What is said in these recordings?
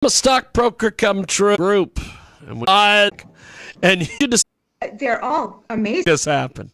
a stockbroker come true group, and you just They're all amazing. this happen.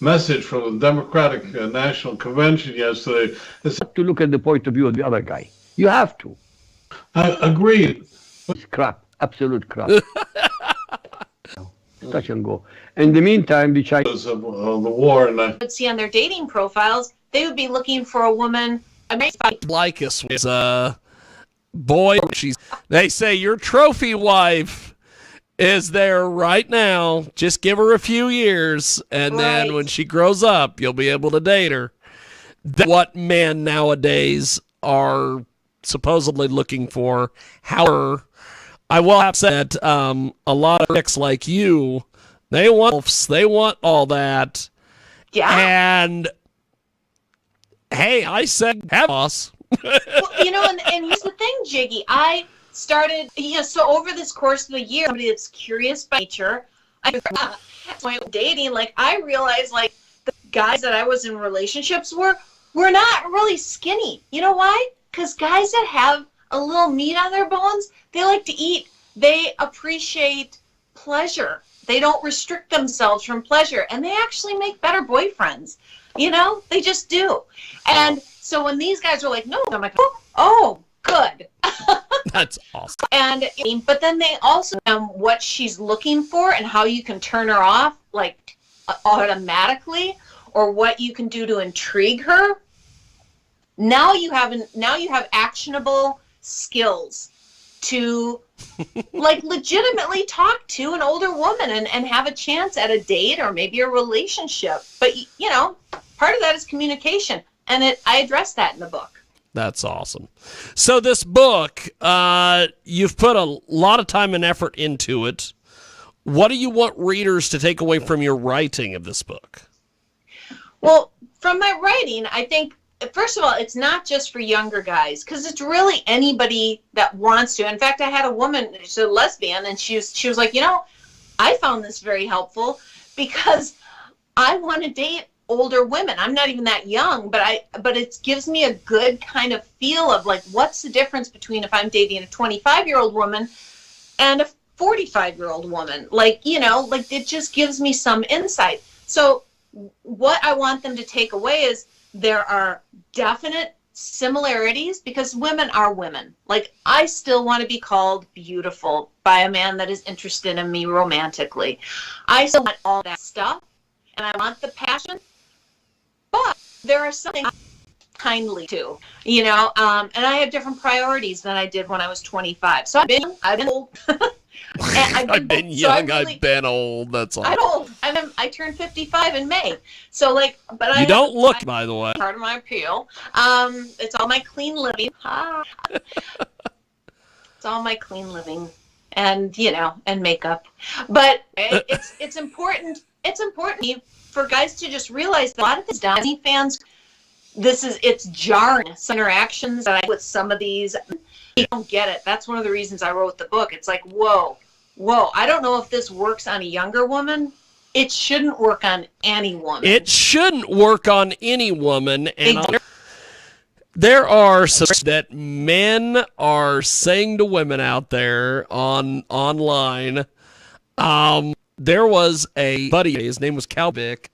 Message from the Democratic National Convention yesterday. To look at the point of view of the other guy. You have to. Agreed. It's crap, absolute crap. Touch and go. In the meantime, the Chinese Of the war, and Would see on their dating profiles, they would be looking for a woman. Lycus was a boy. They say your trophy wife is there right now. Just give her a few years, and then Right. when she grows up, you'll be able to date her. That's what men nowadays are supposedly looking for. However, I will have said a lot of chicks like you, they want all that. Yeah. And hey, I said, have boss. Well, and here's the thing, Jiggy. I started, so over this course of the year, somebody that's curious by nature, I dating, I realized, the guys that I was in relationships were not really skinny. You know why? Because guys that have a little meat on their bones, they like to eat. They appreciate pleasure. They don't restrict themselves from pleasure, and they actually make better boyfriends. They just do. And so when these guys are like, no, I'm like, oh, good. That's awesome. And but then they also what she's looking for and how you can turn her off automatically, or what you can do to intrigue her. Now you have actionable skills to legitimately talk to an older woman and have a chance at a date or maybe a relationship. But part of that is communication, and I address that in the book. That's awesome. So this book, you've put a lot of time and effort into it. What do you want readers to take away from your writing of this book? Well, from my writing, I think, first of all, it's not just for younger guys, because it's really anybody that wants to. In fact, I had a woman, she's a lesbian, and she was like, I found this very helpful because I want to date older women. I'm not even that young, but it gives me a good kind of feel of what's the difference between if I'm dating a 25-year-old woman and a 45-year-old woman. It just gives me some insight. So what I want them to take away is there are definite similarities, because women are women. I still want to be called beautiful by a man that is interested in me romantically. I still want all that stuff, and I want the passion, but there are some things kindly too, and I have different priorities than I did when I was 25. So I've been old. I've been young, I've been old. That's all. I'm old. I turned 55 in May. So but you don't look, by the way. Part of my appeal. It's all my clean living. It's all my clean living, and and makeup. But it's important. It's important for guys to just realize that a lot of these Disney fans, it's jarring. Some interactions that I have with some of these, you don't get it. That's one of the reasons I wrote the book. It's like, whoa, I don't know if this works on a younger woman. It shouldn't work on any woman. It shouldn't work on any woman. And there are some that men are saying to women out there online. There was a buddy, his name was Calvic,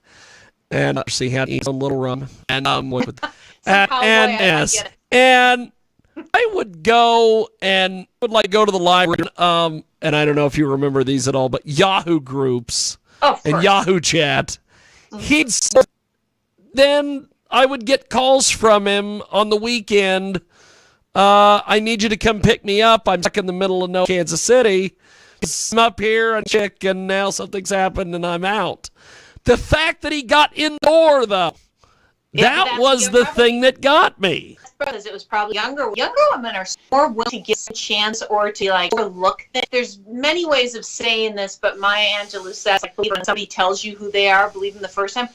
and he had his own little rum, and and I would go to the library, and I don't know if you remember these at all, but Yahoo groups and Yahoo chat. Then I would get calls from him on the weekend. I need you to come pick me up. I'm stuck in the middle of Kansas City. I'm up here and chick, and now something's happened and I'm out. The fact that he got indoor, though, that was the thing that got me. Because it was probably younger women are more willing to give a chance or to overlook things. There's many ways of saying this, but Maya Angelou says, believe when somebody tells you who they are, believe them the first time.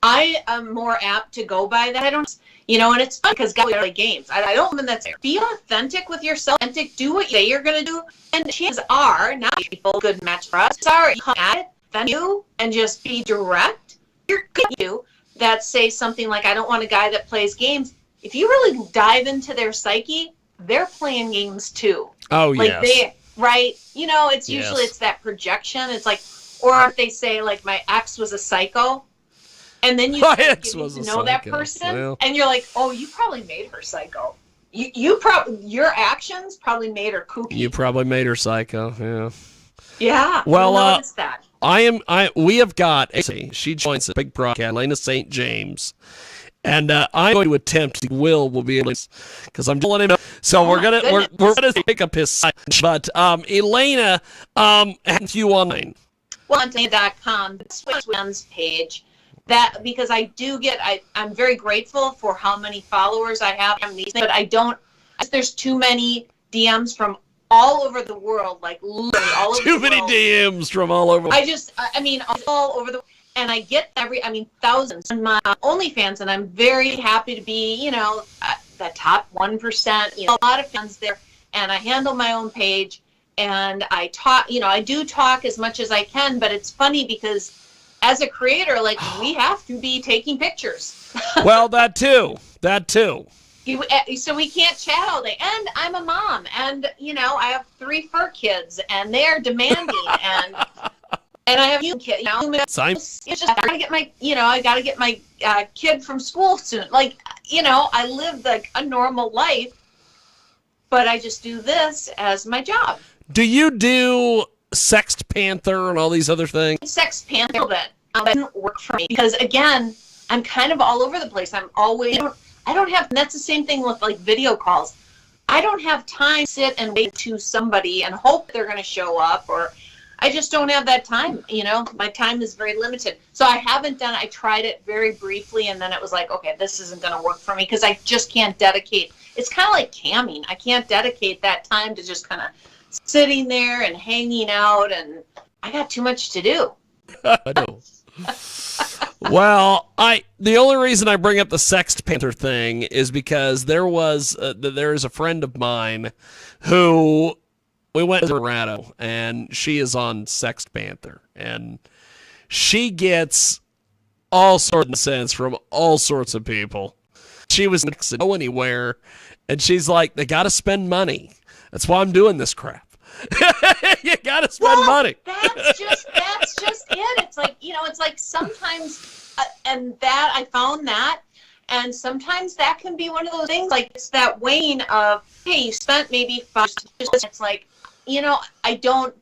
I am more apt to go by that. I don't, and it's fun because guys play games. I don't mean that's be authentic with yourself. Authentic, do what you say you're going to do. And chances are, now people, good match for us. Sorry, come at it, then you, and just be direct. You're good. You that say something like, I don't want a guy that plays games. If you really dive into their psyche, they're playing games too. Oh, Like yes. right? You know, it's Yes. usually it's that projection. It's like, or if they say like my ex was a psycho, and then you My start ex getting was to a know that psycho. person, Well. and you're like, oh, you probably made her psycho. You probably your actions probably made her kooky. You probably made her psycho. Yeah. Yeah. Well, I noticed that. We have got, she joins the big broadcast, Elena St. James. And I'm going to attempt, Will be able to, because I'm letting him know. So we're my gonna pick up his side. But Elena, have you online? Well, on Elena.com, the Swans page. That because I do get, I'm very grateful for how many followers I have on these, but I don't. There's too many DMs from all over the world, like literally all over Too the many world. DMs from all over. I mean, all over the, and I get thousands on my OnlyFans, and I'm very happy to be, you know, the top 1%. You know, a lot of fans there, and I handle my own page, and I talk. You know, I do talk as much as I can, but it's funny because as a creator, like we have to be taking pictures. Well, that too. So we can't chat all day. And I'm a mom, and you know I have 3 fur kids, and they're demanding, and I have you kids. You know, it's just I gotta get my kid from school soon. Like you know, I live like a normal life, but I just do this as my job. Do you do Sext Panther and all these other things? Sex Panther that didn't work for me because again, I'm kind of all over the place. I'm always. I don't have, and that's the same thing with like video calls. I don't have time to sit and wait to somebody and hope they're going to show up, or I just don't have that time. You know, my time is very limited. So I haven't done it. I tried it very briefly, and then it was like, okay, this isn't going to work for me because I just can't dedicate. It's kind of like camming. I can't dedicate that time to just kind of sitting there and hanging out, and I got too much to do. I know. Well, the only reason I bring up the Sext Panther thing is because there is a friend of mine who we went to Colorado, and she is on Sext Panther, and she gets all sorts of nonsense from all sorts of people. She was not to go anywhere, and she's like, they got to spend money. That's why I'm doing this crap. You got to spend money. That's just it. It's like, you know, it's like sometimes, and that I found that, and sometimes that can be one of those things. Like it's that weighing of, hey, you spent maybe $5. It's like, you know,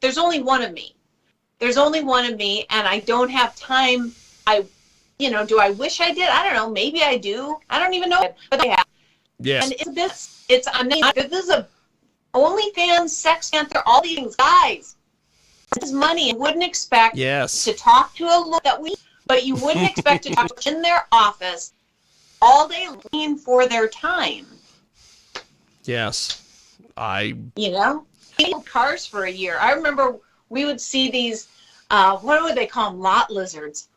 there's only one of me. There's only one of me, and I don't have time. Do I wish I did? I don't know. Maybe I do. I don't even know. But I have. Yes. And this is a OnlyFans, Sex Panther, all these things, guys. This is money. You wouldn't expect to talk to a lawyer but you wouldn't expect to talk in their office all day looking for their time. Yes. You know? Cars for a year. I remember we would see these, what would they call them? Lot lizards.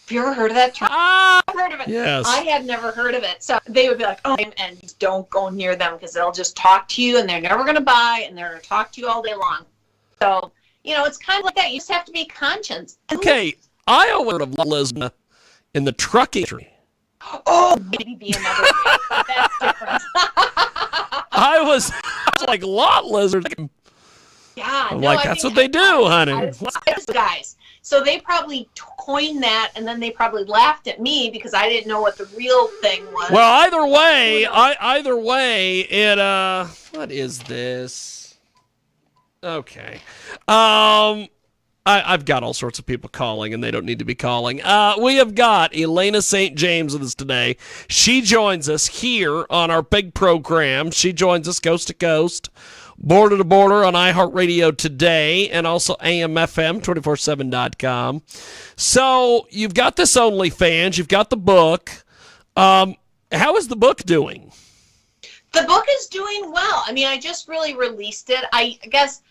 Have you ever heard of that term? I've heard of it. Yes. I had never heard of it. So they would be like, oh, and just don't go near them because they'll just talk to you and they're never going to buy and they're going to talk to you all day long. So, you know, it's kind of like that. You just have to be conscious. Okay, I always heard of Lisbon in the truck industry. Oh, maybe be another way. That's different. I was like, lot lizards. Yeah, I'm like, that's what they do, honey. Guys. So they probably coined that, and then they probably laughed at me because I didn't know what the real thing was. Well, either way, it what is this? Okay. I've got all sorts of people calling, and they don't need to be calling. We have got Elena St. James with us today. She joins us here on our big program. She joins us coast to coast, border to border on iHeartRadio today, and also AMFM247.com. So you've got this OnlyFans. You've got the book. How is the book doing? The book is doing well. I mean, I just really released it. I guess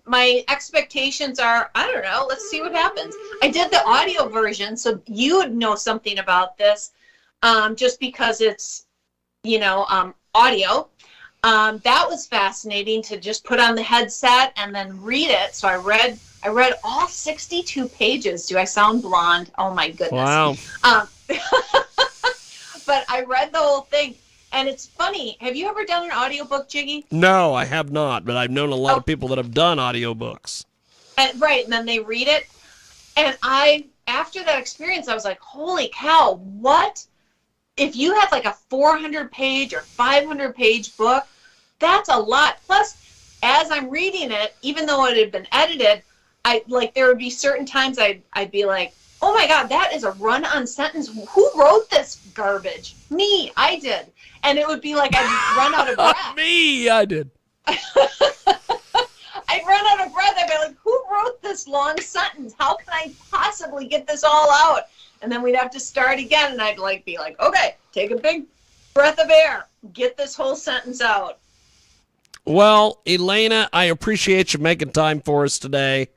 my expectations are, I don't know, let's see what happens. I did the audio version, so you would know something about this, just because it's, audio. That was fascinating to just put on the headset and then read it. So I read all 62 pages. Do I sound blonde? Oh my goodness. Wow. But I read the whole thing, And it's funny. Have you ever done an audiobook, Jiggy? No, I have not, but I've known a lot Oh. of people that have done audiobooks. Right, and then they read it. And after that experience, I was like, holy cow, what? If you had like a 400-page or 500-page book, that's a lot. Plus, as I'm reading it, even though it had been edited, there would be certain times I'd be like, oh my God, that is a run-on sentence. Who wrote this garbage? Me, I did. And it would be like I'd run out of breath. Me, I did. I'd run out of breath. I'd be like, who wrote this long sentence? How can I possibly get this all out? And then we'd have to start again, and I'd be like, okay, take a big breath of air. Get this whole sentence out. Well, Elena, I appreciate you making time for us today.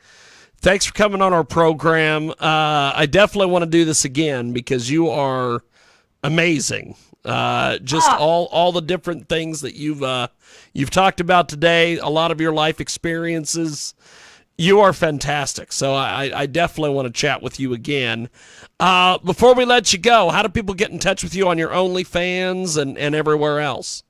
Thanks for coming on our program. I definitely want to do this again because you are amazing. All the different things that you've talked about today, a lot of your life experiences. You are fantastic. So I definitely want to chat with you again. Before we let you go, how do people get in touch with you on your OnlyFans and everywhere else?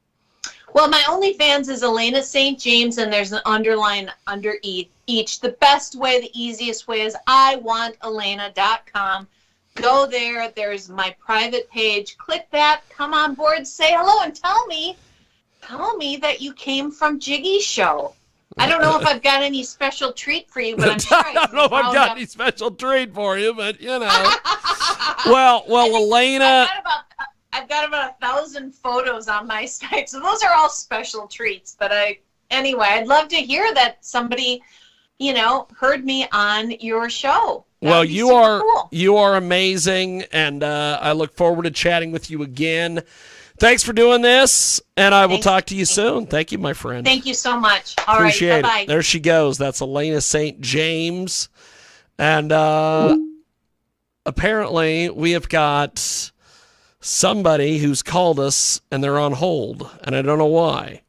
Well, my OnlyFans is Elena St. James, and there's an underline under each. The best way, the easiest way is iwantelena.com. Go there. There's my private page. Click that. Come on board. Say hello and tell me that you came from Jiggy's show. I don't know if I've got any special treat for you, but I'm sure I don't know if I've got any special treat for you, but you know. well, Elena. I've got about 1,000 photos on my site, so those are all special treats. But anyway, I'd love to hear that somebody, heard me on your show. Well, you are amazing, and I look forward to chatting with you again. Thanks for doing this, and I will talk to you soon. Thank you, my friend. Thank you so much. All right, Appreciate bye-bye. it. There she goes. That's Elena St. James, and apparently we have got somebody who's called us, and they're on hold, and I don't know why.